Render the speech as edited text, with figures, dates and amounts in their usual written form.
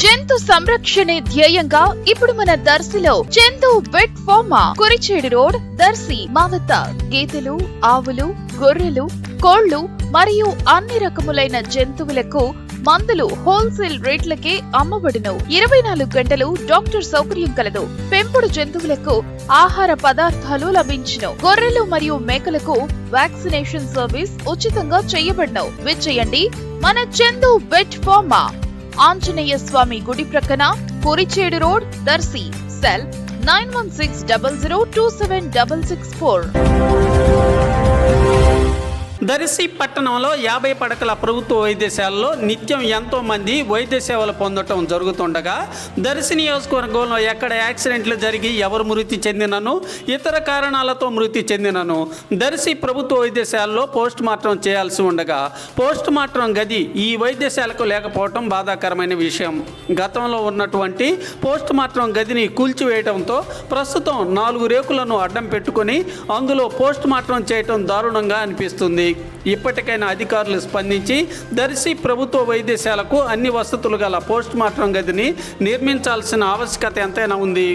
జంతు సంరక్షణే ధ్యేయంగా ఇప్పుడు మన దర్శిలో Chandu vet pharma Kurichedu road Darsi మా వద్ద గేదెలు, ఆవులు, గొర్రెలు, కోళ్లు మరియు అన్ని రకములైన జంతువులకు మందులు హోల్సేల్ రేట్లకే అమ్మబడును. 24 గంటలు డాక్టర్ సౌకర్యం కలదు. పెంపుడు జంతువులకు ఆహార పదార్థాలు లభించును. గొర్రెలు మరియు మేకలకు వ్యాక్సినేషన్ సర్వీస్ ఉచితంగా చేయబడును. విచ్చేయండి మన చందు వెట్ ఫార్మా, ఆంజనేయ స్వామి గుడి ప్రక్కన, కురిచేడు రోడ్, దర్శి. సెల్ 9160027664. దర్శి పట్టణంలో 50 పడకల ప్రభుత్వ వైద్యశాలలో నిత్యం ఎంతో మంది వైద్య సేవలు పొందటం జరుగుతుండగా దర్శి నియోజకవర్గంలో ఎక్కడ యాక్సిడెంట్లు జరిగి ఎవరు మృతి చెందినను, ఇతర కారణాలతో మృతి చెందినను దర్శి ప్రభుత్వ వైద్యశాలలో పోస్ట్ మార్టం చేయాల్సి ఉండగా పోస్ట్ మార్టం గది ఈ వైద్యశాలకు లేకపోవటం బాధాకరమైన విషయం. గతంలో ఉన్నటువంటి పోస్ట్ మార్టం గదిని కూల్చివేయడంతో ప్రస్తుతం 4 రేకులను అడ్డం పెట్టుకుని అందులో పోస్ట్ మార్టం చేయటం దారుణంగా అనిపిస్తుంది. ఇప్పటికైనా అధికారులు స్పందించి దర్శి ప్రభుత్వ వైద్యశాలకు అన్ని వసతులు గల పోస్ట్ మార్టం గదిని నిర్మించాల్సిన ఆవశ్యకత ఎంతైనా ఉంది.